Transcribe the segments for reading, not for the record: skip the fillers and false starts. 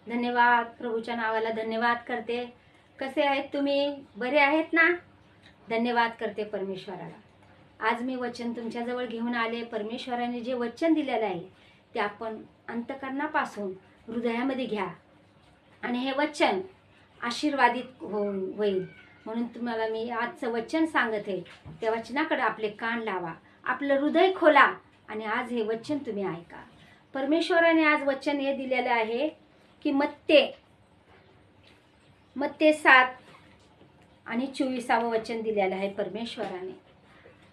धन्यवाद. प्रभूच्या नावाला धन्यवाद करते. कसे आहेत तुम्ही? बरे आहेत ना? धन्यवाद करते परमेश्वराला. आज मी वचन तुमच्याजवळ घेऊन आले. परमेश्वराने जे वचन दिलेलं आहे ते आपण अंतःकरणापासून हृदयामध्ये घ्या आणि हे वचन आशीर्वादित होईल. म्हणून तुम्हाला मी आजचं वचन सांगत आहे. त्या वचनाकडे आपले कान लावा, आपलं हृदय खोला आणि आज हे वचन तुम्ही ऐका. परमेश्वराने आज वचन हे दिलेलं आहे की मत्ते 7 आणि 24 वचन दिलेलं आहे परमेश्वराने.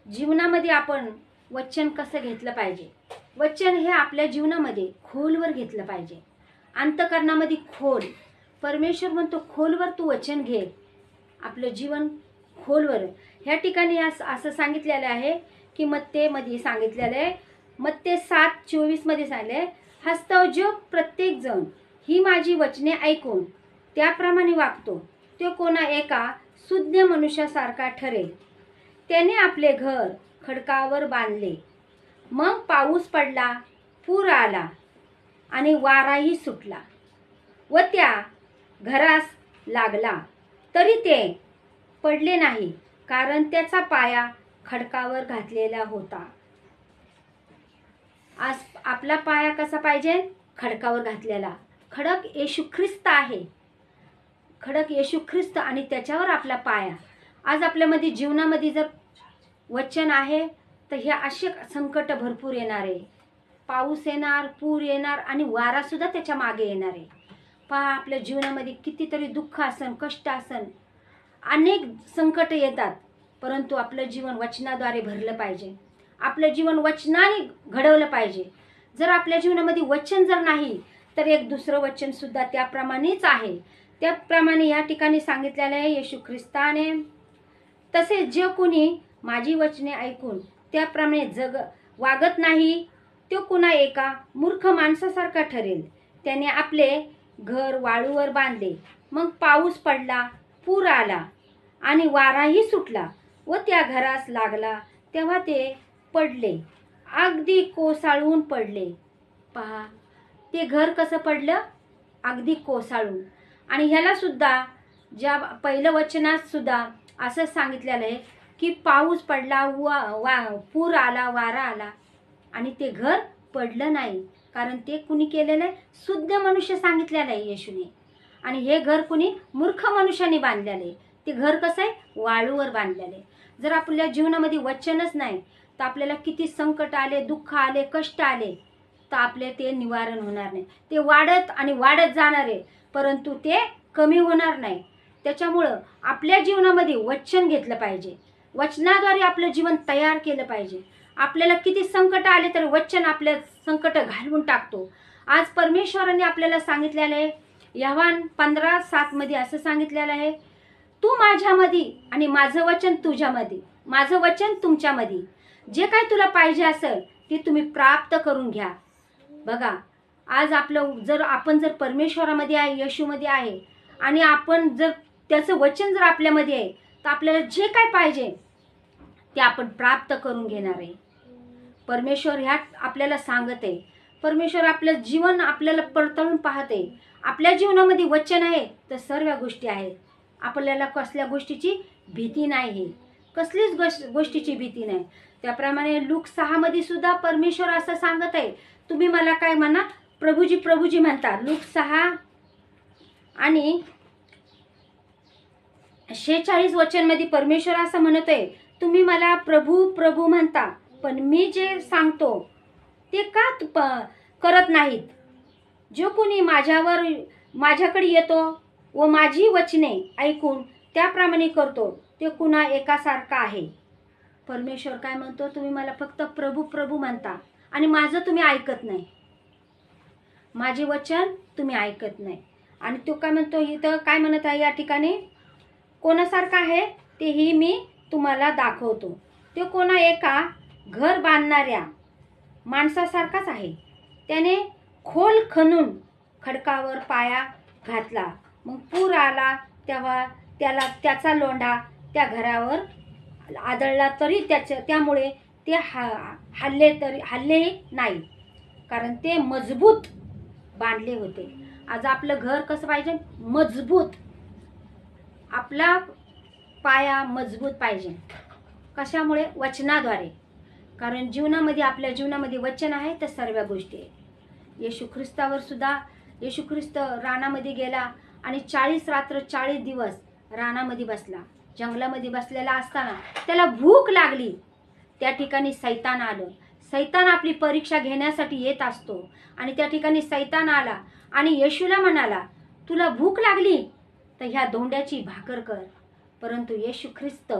जीवनामध्ये आपण वचन कसं घेतलं पाहिजे? वचन हे आपल्या जीवनामध्ये खोलवर घेतलं पाहिजे. अंतःकरणामध्ये खोल. परमेश्वर म्हणतो खोलवर तू वचन घे. आपलं जीवन खोलवर. ह्या ठिकाणी असं सांगितलेलं आहे की मत्तेमध्ये सांगितलेलं आहे, मत्ते 7:24 मध्ये सांगितले, हस्तव जो प्रत्येक जण ही माझी वचने ऐकून त्याप्रमाणे वागतो तो कोणा एका सुज्ञ मनुष्यासारखा ठरेल. त्याने आपले घर खडकावर बांधले, मग पाऊस पडला, पूर आला आणि वाराही सुटला व त्या घरास लागला तरी ते पडले नाही, कारण त्याचा पाया खडकावर घातलेला होता. आज आपला पाया कसा पाहिजे? खडकावर घातलेला. खडक येशू ख्रिस्त आहे. खडक येशू ख्रिस्त आणि त्याच्यावर आपला पाया. आज आपल्यामध्ये जीवनामध्ये जर वचन आहे तर हे असे संकट भरपूर येणार आहे. पाऊस येणार, पूर येणार आणि वारा सुद्धा त्याच्या मागे येणार आहे. पहा, आपल्या जीवनामध्ये कितीतरी दुःख असन, कष्ट असन, अनेक संकट येतात, परंतु आपलं जीवन वचनाद्वारे भरलं पाहिजे. आपलं जीवन वचनाने घडवलं पाहिजे. जर आपल्या जीवनामध्ये वचन जर नाही तर एक दुसरं वचन सुद्धा त्याप्रमाणेच आहे. त्याप्रमाणे या ठिकाणी सांगितलेलं आहे येशू ख्रिस्ताने, तसेच जे कोणी माझी वचने ऐकून त्याप्रमाणे वागत नाही तो कुणा एका मूर्ख माणसासारखा ठरेल. त्याने आपले घर वाळूवर बांधले, मग पाऊस पडला, पूर आला आणि वाराही सुटला व त्या घरास लागला, तेव्हा ते पडले, अगदी कोसळून पडले. पहा, ते घर कसं पडलं? अगदी कोसळून. आणि ह्याला सुद्धा ज्या पहिलं वचनात सुद्धा असं सांगितलेलं आहे की पाऊस पडला, पूर आला, वारा आला आणि ते घर पडलं नाही, कारण ते कुणी केलेलं आहे? शुद्ध मनुष्य सांगितलेलं आहे येशूने. आणि हे घर कुणी? मूर्ख मनुष्याने बांधलेलं आहे. ते घर कसं आहे? वाळूवर बांधलेलं आहे. जर आपल्या जीवनामध्ये वचनच नाही तर आपल्याला किती संकट आले, दुःख आले, कष्ट आले तर आपले ते निवारण होणार नाही. ते वाढत आणि वाढत जाणार आहे, परंतु ते कमी होणार नाही. त्याच्यामुळं आपल्या जीवनामध्ये वचन घेतलं पाहिजे. वचनाद्वारे आपलं जीवन तयार केलं पाहिजे. आपल्याला किती संकट आले तर वचन आपल्या संकट घालवून टाकतो. आज परमेश्वराने आपल्याला सांगितलेलं आहे, योहान 15:7 मध्ये असं सांगितलेलं आहे, तू माझ्यामध्ये आणि माझं वचन तुझ्यामध्ये, माझं वचन तुमच्यामध्ये. जे काय तुला पाहिजे असेल ते तुम्ही प्राप्त करून घ्या. बघा, आज आपण जर परमेश्वरामध्ये आहे, येशूमध्ये आहे आणि आपण जर त्याचं वचन जर आपल्यामध्ये आहे तर आपल्याला जे काय पाहिजे ते आपण प्राप्त करून घेणार आहे. परमेश्वर ह्यात आपल्याला सांगत आहे. परमेश्वर आपलं जीवन आपल्याला पडताळून पाहते. आपल्या जीवनामध्ये वचन आहे तर सर्व गोष्टी आहेत. आपल्याला कसल्या गोष्टीची भीती नाही, कसलीच गोष्टीची भीती नाही. त्याप्रमाणे लूक 6 मध्ये सुद्धा परमेश्वर असं सांगत आहे, तुम्ही मला काय म्हणा? प्रभूजी प्रभूजी म्हणता. लूक 6 आणि 46 वचन मध्ये परमेश्वर असं म्हणत आहे, तुम्ही मला प्रभू प्रभू म्हणता, पण मी जे सांगतो ते का करत नाहीत. जो कोणी माझ्याकडे येतो व माझी वचने ऐकून त्याप्रमाणे करतो ते कुणा एकासारखा आहे. परमेश्वर काय म्हणतो? तुम्ही मला फक्त प्रभू प्रभू म्हणता आणि माझं तुम्ही ऐकत नाही. माझे वचन तुम्ही ऐकत नाही. आणि तो काय म्हणतो? इथं काय म्हणत आहे या ठिकाणी? कोणासारखा आहे तेही मी तुम्हाला दाखवतो. ते कोणा एका घर बांधणाऱ्या माणसासारखाच आहे. त्याने खोल खणून खडकावर पाया घातला, मग पूर आला तेव्हा त्याचा लोंढा त्या घरावर आदळला तरी त्यामुळे ते हल्लेही नाही, कारण ते मजबूत बांधले होते. आज आपलं घर कसं पाहिजे? मजबूत. आपला पाया मजबूत पाहिजे. कशामुळे? वचनाद्वारे. कारण जीवनामध्ये, आपल्या जीवनामध्ये वचन आहे तर सर्व गोष्टी आहेत. येशू ख्रिस्तावर सुद्धा, येशू ख्रिस्त रानामध्ये गेला आणि 40 रात्र 40 दिवस रानामध्ये बसला. जंगलामध्ये बसलेला असताना त्याला भूक लागली. त्या ठिकाणी सैतान आलं. सैतान आपली परीक्षा घेण्यासाठी येत असतो आणि त्या ठिकाणी सैतान आला आणि येशूला म्हणाला, तुला भूक लागली तर ह्या धोंड्याची भाकर कर. परंतु येशू ख्रिस्त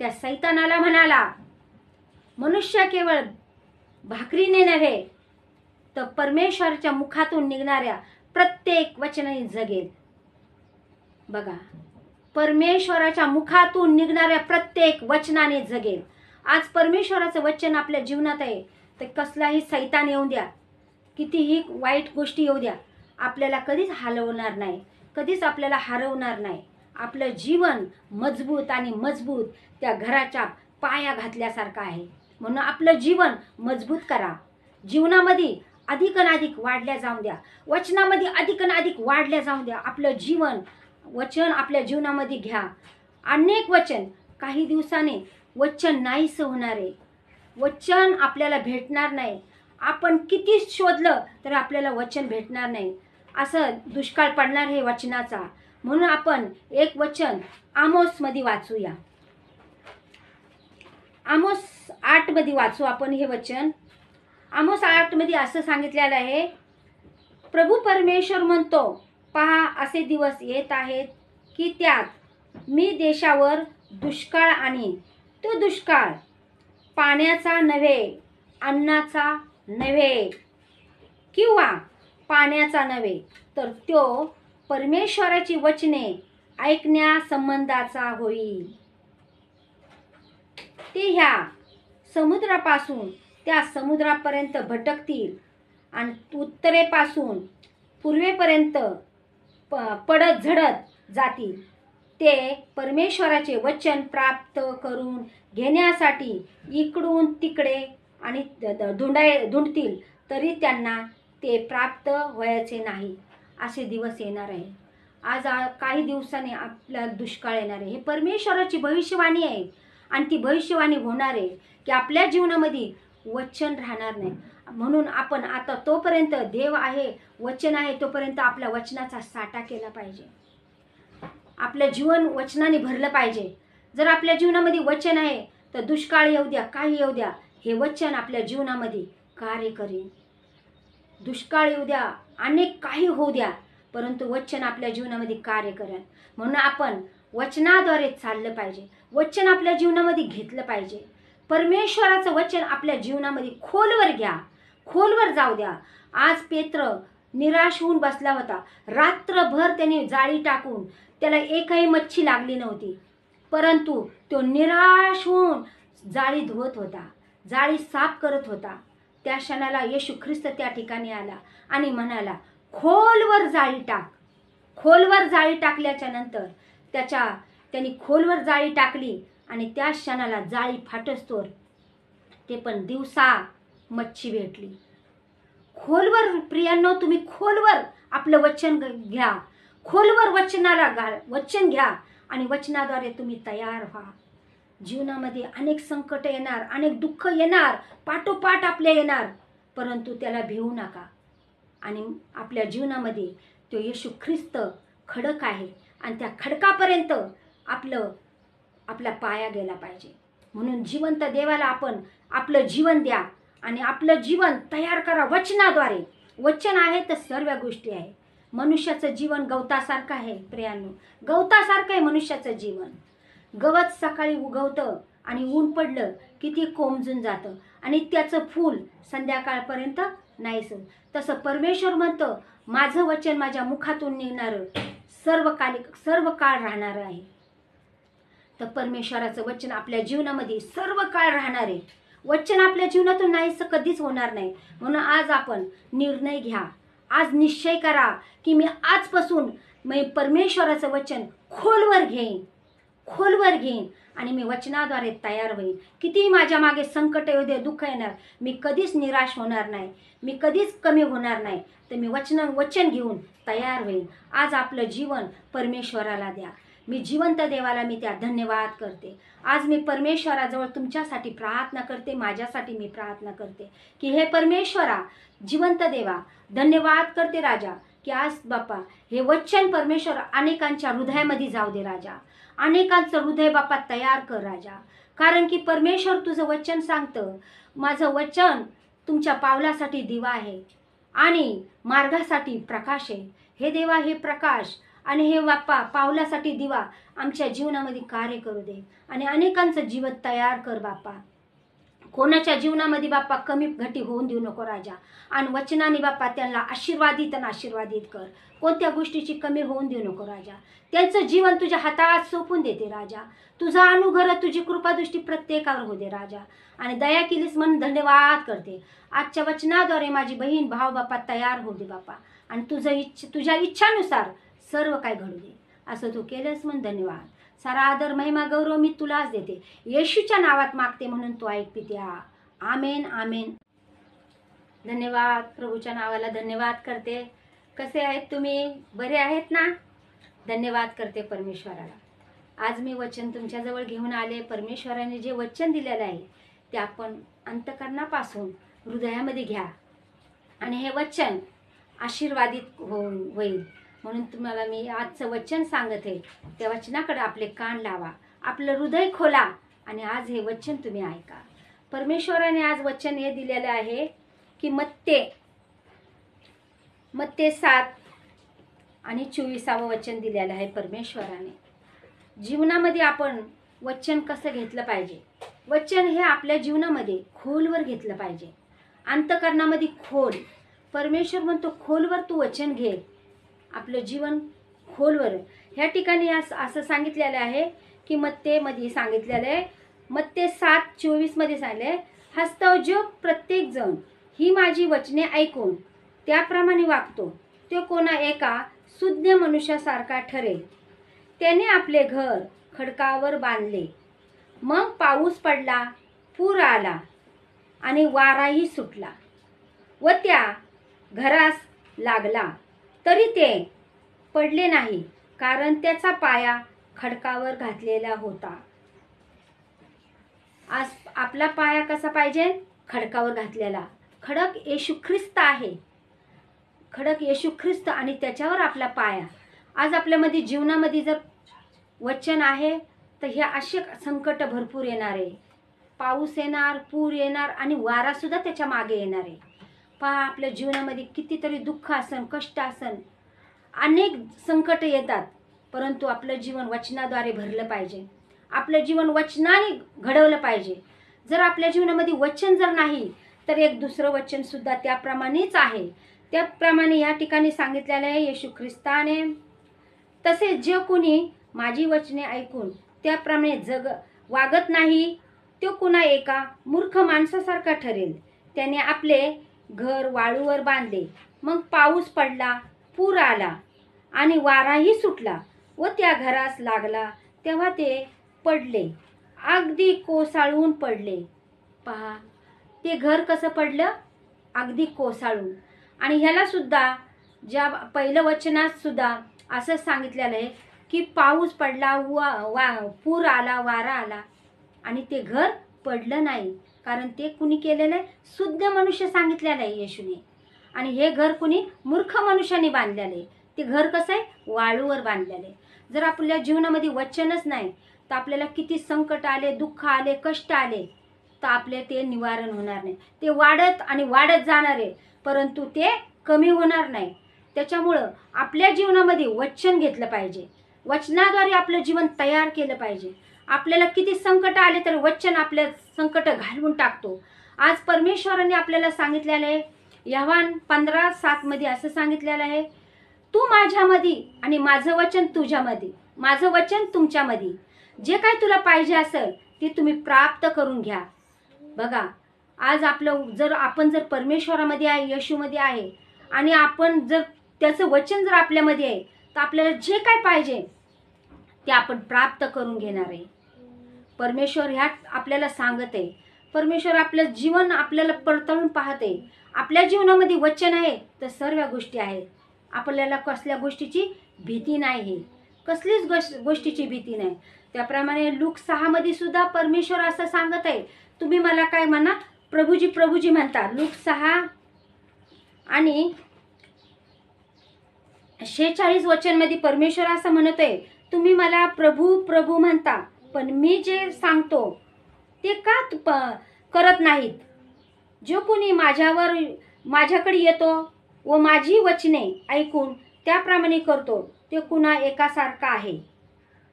त्या सैतानाला म्हणाला, मनुष्य केवळ भाकरीने नव्हे तर परमेश्वराच्या मुखातून निघणाऱ्या प्रत्येक वचनाने जगेल. बघा, परमेश्वराच्या मुखातून निघणाऱ्या प्रत्येक वचनाने जगेल. आज परमेश्वराचं वचन आपल्या जीवनात आहे तर कसलाही सैतान येऊ द्या, कितीही वाईट गोष्टी येऊ द्या, आपल्याला कधीच हलवणार नाही, कधीच आपल्याला हरवणार नाही. आपलं जीवन मजबूत आणि मजबूत त्या घराच्या पाया घातल्यासारखं आहे. म्हणून आपलं जीवन मजबूत करा. जीवनामध्ये अधिक वाढल्या जाऊ द्या. वचनामध्ये अधिक वाढल्या जाऊ द्या. आपलं जीवन वचन आपल्या जीवनामध्ये घ्या. अनेक वचन, काही दिवसाने वचन नाहीस होणार आहे. वचन आपल्याला भेटणार नाही. आपण किती शोधलं तर आपल्याला वचन भेटणार नाही. असं दुष्काळ पडणार हे वचनाचा. म्हणून आपण एक वचन आमोसमध्ये वाचूया. आमोस 8 मध्ये वाचू आपण हे वचन. आमोस 8 मध्ये असं सांगितलेलं आहे, प्रभू परमेश्वर म्हणतो, पहा असे दिवस येत आहेत की त्यात मी देशावर दुष्काळ आणि तो दुष्काळ पाण्याचा नव्हे, अन्नाचा नव्हे किंवा पाण्याचा नव्हे, तर तो परमेश्वराची वचने ऐकण्यासंबंधाचा होईल. ते ह्या समुद्रापासून त्या समुद्रापर्यंत भटकतील आणि उत्तरेपासून पूर्वेपर्यंत पडत झडत जातील. ते परमेश्वराचे वचन प्राप्त करून घेण्यासाठी इकडून तिकडे आणि धुंडतील, तरी त्यांना ते प्राप्त व्हायचे नाही. असे दिवस येणार आहे. आज काही दिवसांनी आपला दुष्काळ येणार आहे. हे परमेश्वराची भविष्यवाणी आहे आणि ती भविष्यवाणी होणार आहे की आपल्या जीवनामध्ये वचन राहणार नाही. म्हणून आपण आता तोपर्यंत देव आहे, वचन आहे, तोपर्यंत आपल्या वचनाचा साठा केला पाहिजे. आपलं जीवन वचनाने भरलं पाहिजे. जर आपल्या जीवनामध्ये वचन आहे तर दुष्काळ येऊ द्या, काही येऊ द्या, हे वचन आपल्या जीवनामध्ये कार्य करेल. दुष्काळ येऊ द्या, अनेक काही होऊ द्या, परंतु वचन आपल्या जीवनामध्ये कार्य करेल. म्हणून आपण वचनाद्वारे चाललं पाहिजे. वचन आपल्या जीवनामध्ये घेतलं पाहिजे. परमेश्वराचं वचन आपल्या जीवनामध्ये खोलवर घ्या, खोलवर जाऊ द्या. आज पेत्र निराश होऊन बसला होता. रात्रभर त्याने जाळी टाकून त्याला एकही मच्छी लागली नव्हती, परंतु तो निराश होऊन जाळी धुवत होता, जाळी साफ करत होता. त्या क्षणाला येशू ख्रिस्त त्या ठिकाणी आला आणि म्हणाला, खोलवर जाळी टाक. खोलवर जाळी टाकल्याच्या नंतर त्यांनी खोलवर जाळी टाकली आणि त्या क्षणाला जाळी फाटस्तोर ते पण दिवसा मच्छी भेटली. खोलवर प्रियांनो, तुम्ही खोलवर आपलं वचन घ्या, खोलवर वचन घ्या आणि वचनाद्वारे तुम्ही तयार व्हा. जीवनामध्ये अनेक संकट येणार, अनेक दुःख येणार, पाठोपाठ आपल्या येणार, परंतु त्याला भिवू नका. आणि आपल्या जीवनामध्ये तो येशू ख्रिस्त खडक आहे आणि त्या खडकापर्यंत आपला पाया गेला पाहिजे. म्हणून जिवंत देवाला आपण आपलं जीवन द्या आणि आपलं जीवन तयार करा वचनाद्वारे. वचन आहे तर सर्व गोष्टी आहे. मनुष्याचं जीवन गवतासारखं आहे प्रियांनो, गवतासारखं आहे मनुष्याचं जीवन. गवत सकाळी उगवतं आणि ऊन पडलं की ते कोमजून जातं आणि त्याचं फूल संध्याकाळपर्यंत नाहीच. तसं परमेश्वर म्हणतं, माझं वचन माझ्या मुखातून निघणारं सर्व काळ राहणार आहे. तर परमेश्वराचं वचन आपल्या जीवनामध्ये सर्व काळ राहणार आहे. वचन आपल्या जीवनातून नाहीच कधीच होणार नाही. म्हणून आज आपण निर्णय घ्या, आज निश्चय करा की मी आजपासून परमेश्वराचं वचन खोलवर घेईन. खोलवर घेईन आणि मी वचनाद्वारे तयार होईन. कितीही माझ्या मागे संकट येऊ दे, दुःख येणार, मी कधीच निराश होणार नाही, मी कधीच कमी होणार नाही. तर मी वचन घेऊन तयार होईन. आज आपलं जीवन परमेश्वराला द्या. मी जिवंत देवाला मी त्या धन्यवाद करते. आज मी परमेश्वराजवळ तुमच्यासाठी प्रार्थना करते, माझ्यासाठी मी प्रार्थना करते की हे परमेश्वरा, जिवंत देवा, धन्यवाद करते राजा की आज बाप्पा हे वचन परमेश्वर अनेकांच्या हृदयामध्ये जाऊ दे राजा. अनेकांचं हृदय बाप्पा तयार कर राजा. कारण की परमेश्वर तुझं वचन सांगतं, माझं वचन तुमच्या पावलासाठी दिवा आहे आणि मार्गासाठी प्रकाश आहे. हे देवा, हे प्रकाश आणि हे बाप्पा पावलासाठी दिवा आमच्या जीवनामध्ये कार्य करू दे आणि अनेकांचं जीवन तयार कर बाप्पा. कोणाच्या जीवनामध्ये बाप्पा कमी घटी होऊन देऊ नको राजा. आणि वचनाने बाप्पा त्यांना आशीर्वादित कर. कोणत्या गोष्टीची कमी होऊन देऊ नको राजा. त्यांचं जीवन तुझ्या हातात सोपून देते राजा. तुझा अनुग्रह, तुझी कृपादृष्टी प्रत्येकावर होऊ दे राजा. आणि दया केलीस म्हणून धन्यवाद करते. आजच्या वचनाद्वारे माझी बहीण भाऊ बाप्पा तयार होऊ दे बाप्पा. आणि तुझ्या इच्छानुसार सर्व काय घडू दे. असं तू केलंस म्हणून धन्यवाद. सारा आदर महिमा गौरव मी तुलाच देते. येशूच्या नावात मागते म्हणून तू ऐक पित्या. आमेन आमेन. धन्यवाद. प्रभूच्या नावाला धन्यवाद करते. कसे आहेत तुम्ही? बरे आहेत ना? धन्यवाद करते परमेश्वराला. आज मी वचन तुमच्याजवळ घेऊन आले. परमेश्वराने जे वचन दिलेलं आहे ते आपण अंतःकरणापासून हृदयामध्ये घ्या आणि हे वचन आशीर्वादित होईल. म्हणून तुम्हाला मी आजचं वचन सांगत आहे. त्या वचनाकडे आपले कान लावा, आपलं हृदय खोला आणि आज हे वचन तुम्ही ऐका. परमेश्वराने आज वचन हे दिलेलं आहे की मत्ते 7 आणि 24 वचन दिलेलं आहे परमेश्वराने. जीवनामध्ये आपण वचन कसं घेतलं पाहिजे? वचन हे आपल्या जीवनामध्ये खोलवर घेतलं पाहिजे. अंतःकरणामध्ये खोल. परमेश्वर म्हणतो खोलवर तू वचन घे. आपलं जीवन खोलवर. ह्या ठिकाणी असं सांगितलेलं आहे की मत्तेमध्ये सांगितलेलं आहे, मत्ते 7:24 मध्ये सांगितले, हस्तोद्योग प्रत्येक जण ही माझी वचने ऐकून त्याप्रमाणे वागतो तो कोणा एका सुज्ञ मनुष्यासारखा ठरेल. त्याने आपले घर खडकावर बांधले, मग पाऊस पडला, पूर आला आणि वाराही सुटला व त्या घरास लागला, तरी ते पडले नाही, कारण त्याचा पाया खडकावर घातलेला होता. आज आपला पाया कसा पाहिजे? खडकावर घातलेला. खडक येशू ख्रिस्त आहे. खडक येशू ख्रिस्त आणि त्याच्यावर आपला पाया. आज आपल्यामध्ये जीवनामध्ये जर वचन आहे तर हे असे संकट भरपूर येणार आहे. पाऊस येणार, पूर येणार आणि वारा सुद्धा त्याच्या मागे येणार आहे. पहा, आपल्या जीवनामध्ये कितीतरी दुःख असन, कष्ट असन, अनेक संकट येतात, परंतु आपलं जीवन वचनाद्वारे भरलं पाहिजे. आपलं जीवन वचनाने घडवलं पाहिजे. जर आपल्या जीवनामध्ये वचन जर नाही तर एक दुसरं वचन सुद्धा त्याप्रमाणेच आहे. त्याप्रमाणे या ठिकाणी सांगितलेलं आहे येशू ख्रिस्ताने, तसेच जे कोणी माझी वचने ऐकून त्याप्रमाणे वागत नाही तो कुणा एका मूर्ख माणसासारखा ठरेल. त्याने आपले घर वाळूवर बांधले, मग पाऊस पडला, पूर आला आणि वाराही सुटला व त्या घरास लागला, तेव्हा ते पडले, अगदी कोसळून पडले. पहा, ते घर कसं पडलं? अगदी कोसळून. आणि ह्याला सुद्धा ज्या पहिलं वचनात सुद्धा असं सांगितलेलं आहे की पाऊस पडला, पूर आला, वारा आला आणि ते घर पडलं नाही, कारण ते कुणी केलेलं आहे? शुद्ध मनुष्य सांगितलेलं आहे येशूने. आणि हे घर कुणी मूर्ख मनुष्याने बांधलेलं आहे. ते घर कसं आहे? वाळूवर बांधलेलं आहे. जर आपल्या जीवनामध्ये वचनच नाही तर आपल्याला किती संकट आले, दुःख आले, कष्ट आले तर आपले ते निवारण होणार नाही. ते वाढत आणि वाढत जाणार आहे, परंतु ते कमी होणार नाही. त्याच्यामुळं आपल्या जीवनामध्ये वचन घेतलं पाहिजे. वचनाद्वारे आपलं जीवन तयार केलं पाहिजे. आपल्याला किती संकट आले तर वचन आपल्या संकट घालवून टाकतो. आज परमेश्वराने आपल्याला सांगितलेलं आहे, योहान 15:7 मध्ये असं सांगितलेलं आहे, तू माझ्यामध्ये आणि माझं वचन तुझ्यामध्ये, माझं वचन तुमच्यामध्ये. जे काय तुला पाहिजे असेल ते तुम्ही प्राप्त करून घ्या. बघा, आज आपण जर परमेश्वरामध्ये आहे, येशूमध्ये आहे आणि आपण जर त्याचं वचन जर आपल्यामध्ये आहे तर आपल्याला जे काय पाहिजे ते आपण प्राप्त करून घेणार आहे. परमेश्वर ह्यात आपल्याला सांगत आहे. परमेश्वर आपलं जीवन आपल्याला पडताळून पाहते. आपल्या जीवनामध्ये वचन आहे तर सर्व गोष्टी आहेत. आपल्याला कसल्या गोष्टीची भीती नाही, कसलीच गोष्टीची भीती नाही. त्याप्रमाणे लूक 6 मध्ये सुद्धा परमेश्वर असं सांगत आहे, तुम्ही मला काय म्हणा, प्रभुजी प्रभुजी म्हणता. लूक 6 आणि 46 वचन मध्ये परमेश्वर असं म्हणतोय, तुम्ही मला प्रभू प्रभू म्हणता, पण मी जे सांगतो ते का करत नाहीत. जो कोणी माझ्याकडे येतो व माझी वचने ऐकून त्याप्रमाणे करतो ते कुणा एकासारखा आहे.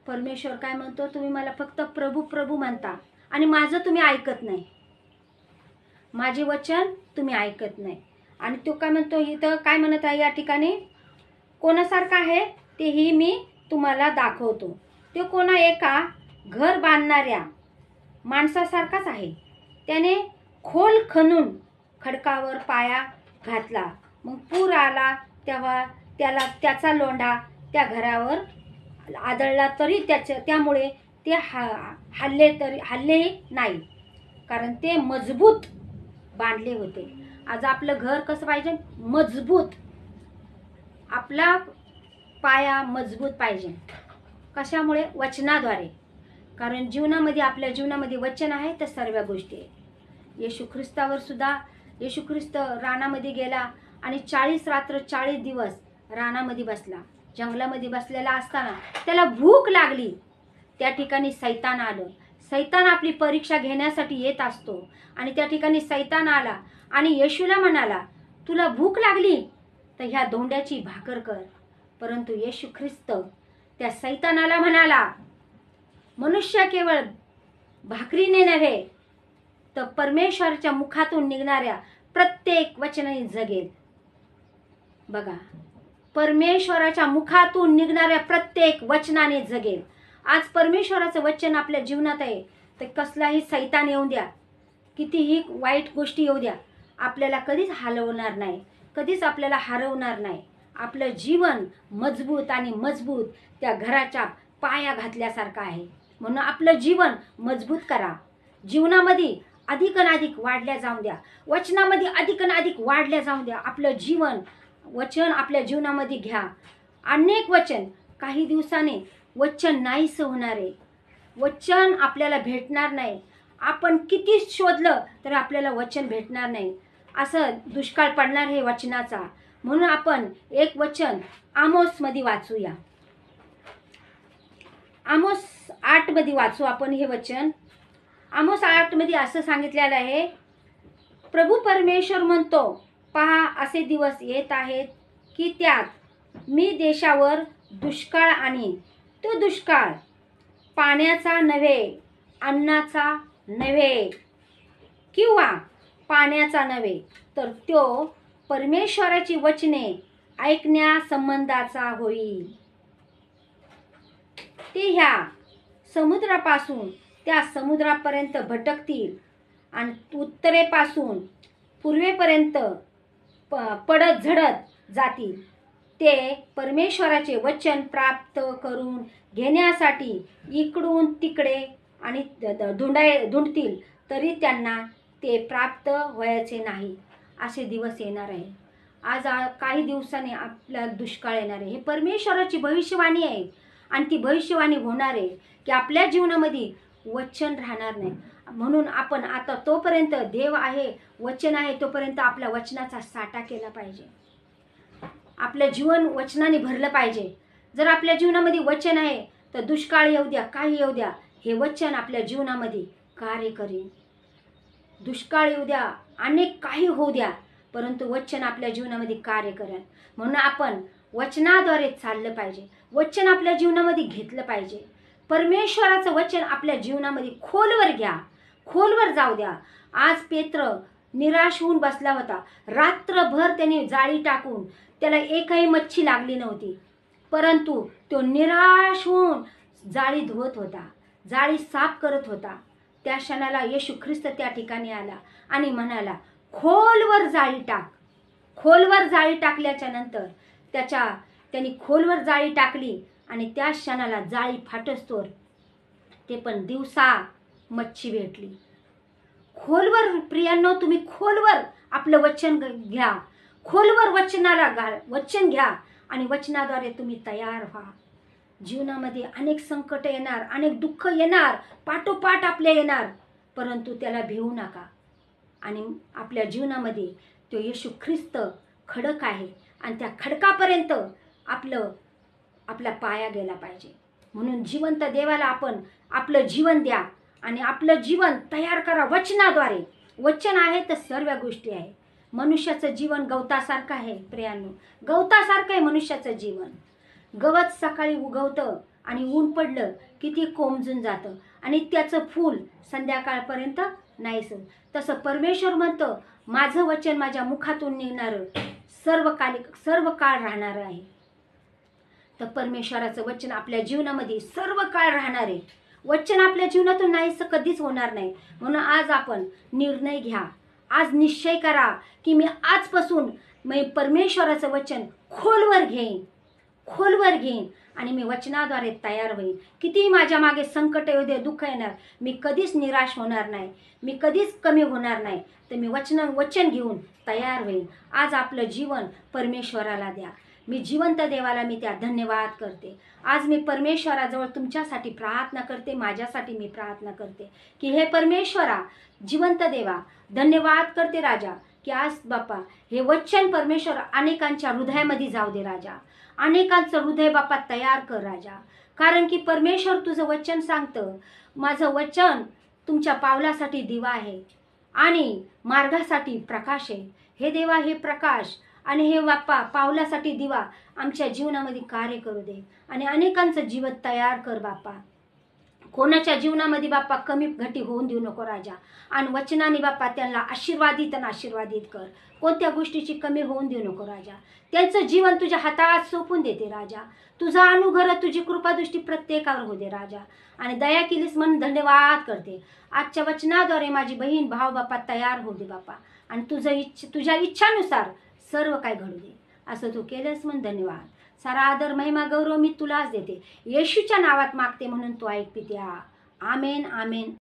परमेश्वर काय म्हणतो, तुम्ही मला फक्त प्रभू प्रभू म्हणता आणि माझं तुम्ही ऐकत नाही, माझे वचन तुम्ही ऐकत नाही. आणि तो काय म्हणतो, इथं काय म्हणत आहे या ठिकाणी, कोणासारखा आहे तेही मी तुम्हाला दाखवतो. ते कोणा एका घर बांधणाऱ्या माणसासारखाच आहे. त्याने खोल खणून खडकावर पाया घातला. मग पूर आला तेव्हा त्याचा लोंढा त्या घरावर आदळला तरी त्यामुळे ते हल्लेही नाही, कारण ते मजबूत बांधले होते. आज आपलं घर कसं पाहिजे, मजबूत. आपला पाया मजबूत पाहिजे. कशामुळे, वचनाद्वारे. कारण जीवनामध्ये, आपल्या जीवनामध्ये वचन आहे तर सर्व गोष्टी आहे. येशू ख्रिस्तावर सुद्धा, येशू ख्रिस्त रानामध्ये गेला आणि 40 रात्र 40 दिवस रानामध्ये बसला. जंगलामध्ये बसलेला असताना त्याला भूक लागली. त्या ठिकाणी सैतान आलं. सैतान आपली परीक्षा घेण्यासाठी येत असतो आणि त्या ठिकाणी सैतान आला आणि येशूला म्हणाला, तुला भूक लागली तर ह्या धोंड्याची भाकर कर. परंतु येशू ख्रिस्त त्या सैतानाला म्हणाला, मनुष्य केवळ भाकरीने नव्हे तर परमेश्वराच्या मुखातून निघणाऱ्या प्रत्येक वचनाने जगेल. बघा, परमेश्वराच्या मुखातून निघणाऱ्या प्रत्येक वचनाने जगेल. आज परमेश्वराचं वचन आपल्या जीवनात आहे तर कसलाही सैतान येऊ द्या, कितीही वाईट गोष्टी येऊ द्या, आपल्याला कधीच हलवणार नाही, कधीच आपल्याला हरवणार नाही. आपलं जीवन मजबूत आणि मजबूत त्या घराच्या पाया घातल्यासारखं आहे. म्हणून आपलं जीवन मजबूत करा. जीवनामध्ये अधिक वाढल्या जाऊन द्या. वचनामध्ये अधिक वाढल्या जाऊन द्या. आपलं वचन आपल्या जीवनामध्ये घ्या. अनेक वचन, काही दिवसाने वचन नाहीसं होणार आहे. वचन आपल्याला भेटणार नाही. आपण किती शोधलं तर आपल्याला वचन भेटणार नाही. असं दुष्काळ पडणार हे वचनाचा. म्हणून आपण एक वचन आमोसमध्ये वाचूया. आमोस 8 मध्ये वाचू आपण हे वचन. आमोस 8 मध्ये असं सांगितलेलं आहे, प्रभू परमेश्वर म्हणतो, पहा असे दिवस येत आहेत की त्यात मी देशावर दुष्काळ आणि तो दुष्काळ पाण्याचा नव्हे, अन्नाचा नव्हे किंवा पाण्याचा नव्हे, तर तो परमेश्वराची वचने ऐकण्यासंबंधाचा होईल. ते ह्या समुद्रापासून त्या समुद्रापर्यंत भटकतील आणि उत्तरेपासून पूर्वेपर्यंत पडत झडत जातील. ते परमेश्वराचे वचन प्राप्त करून घेण्यासाठी इकडून तिकडे आणि धुंडतील तरी त्यांना ते प्राप्त व्हायचे नाही. असे दिवस येणार आहे. आज काही दिवसांनी आपला दुष्काळ येणार आहे. हे परमेश्वराची भविष्यवाणी आहे आणि ती भविष्यवाणी होणार आहे की आपल्या जीवनामध्ये वचन राहणार नाही. म्हणून आपण आता तोपर्यंत देव आहे, वचन आहे, तोपर्यंत आपल्या वचनाचा साठा केला पाहिजे. आपलं जीवन वचनाने भरलं पाहिजे. जर आपल्या जीवनामध्ये वचन आहे तर दुष्काळ येऊ द्या, काही येऊ द्या, हे वचन आपल्या जीवनामध्ये कार्य करेल. दुष्काळ येऊ द्या, अनेक काही होऊ द्या, परंतु वचन आपल्या जीवनामध्ये कार्य करेल. म्हणून आपण वचनाद्वारे चाललं पाहिजे. वचन आपल्या जीवनामध्ये घेतलं पाहिजे. परमेश्वराचं वचन आपल्या जीवनामध्ये खोलवर घ्या, खोलवर जाऊ द्या. आज पेत्र निराश होऊन बसला होता. रात्रभर त्याने जाळी टाकून त्याला एकही मच्छी लागली नव्हती, परंतु तो निराश होऊन जाळी धुवत होता, जाळी साफ करत होता. त्या क्षणाला येशू ख्रिस्त त्या ठिकाणी आला आणि म्हणाला, खोलवर जाळी टाक. खोलवर जाळी टाकल्याच्या नंतर त्यांनी खोलवर जाळी टाकली आणि त्या क्षणाला जाळी फाटस्तोर ते पण दिवसा मच्छी भेटली. खोलवर प्रियांनो, तुम्ही खोलवर आपलं वचन घ्या, खोलवर वचन घ्या आणि वचनाद्वारे तुम्ही तयार व्हा. जीवनामध्ये अनेक संकट येणार, अनेक दुःख येणार, पाठोपाठ आपल्या येणार, परंतु त्याला भिवू नका. आणि आपल्या जीवनामध्ये तो येशू ख्रिस्त खडक आहे आणि त्या खडकापर्यंत आपला पाया गेला पाहिजे. म्हणून जिवंत देवाला आपण आपलं जीवन द्या आणि आपलं जीवन तयार करा वचनाद्वारे. वचन आहे तर सर्व गोष्टी आहे. मनुष्याचं जीवन गवतासारखं आहे प्रियांनो, गवतासारखं आहे मनुष्याचं जीवन. गवत सकाळी उगवतं आणि ऊन पडलं की ते कोमजून जातं आणि त्याचं फूल संध्याकाळपर्यंत नाहीस. तसं परमेश्वर म्हणतं, माझं वचन माझ्या मुखातून निघणारं सर्व काळ राहणार आहे. तर परमेश्वराचं वचन आपल्या जीवनामध्ये सर्व काळ राहणार आहे. वचन आपल्या जीवनातून नाहीसं कधीच होणार नाही. म्हणून आज आपण निर्णय घ्या, आज निश्चय करा की मी आजपासून परमेश्वराचं वचन खोलवर घेईन आणि मी वचनाद्वारे तयार होईन. कितीही माझ्या मागे संकट येऊ दे, दुःख येणार, मी कधीच निराश होणार नाही, मी कधीच कमी होणार नाही. तर मी वचन घेऊन तयार होईन. आज आपलं जीवन परमेश्वराला द्या. मी जिवंत देवाला मी त्या धन्यवाद करते. आज मी परमेश्वराजवळ तुमच्यासाठी प्रार्थना करते, माझ्यासाठी मी प्रार्थना करते की हे परमेश्वरा, जिवंत देवा, धन्यवाद करते राजा की आज बाप्पा हे वचन परमेश्वर अनेकांच्या हृदयामध्ये जाऊ दे राजा. अनेकांचं हृदय बाप्पा तयार कर राजा. कारण की परमेश्वर तुझं वचन सांगतं, माझं वचन तुमच्या पावलासाठी दिवा आहे आणि मार्गासाठी प्रकाश आहे. हे देवा, हे प्रकाश आणि हे बाप्पा पावलासाठी दिवा आमच्या जीवनामध्ये कार्य करू दे आणि अनेकांचं जीवन तयार कर बाप्पा. कोणाच्या जीवनामध्ये बाप्पा कमी घटी होऊन देऊ नको राजा. आणि वचनाने बाप्पा त्यांना आशीर्वादित कर. कोणत्या गोष्टीची कमी होऊन देऊ नको राजा. त्यांचं जीवन तुझ्या हातात सोपून देते राजा. तुझा अनुग्रह, तुझी कृपादृष्टी प्रत्येकावर होऊ दे राजा. आणि दया केलीस म्हणून धन्यवाद करते. आजच्या वचनाद्वारे माझी बहीण भाव बाप्पा तयार होऊ दे बाप्पा आणि तुझ्या इच्छानुसार सर्व काय घडू दे. असं तू केलंस म्हणून धन्यवाद. सारा आदर, महिमा, गौरव मी तुलाच देते. येशूच्या नावात मागते म्हणून तू ऐक पित्या. आमेन, आमेन.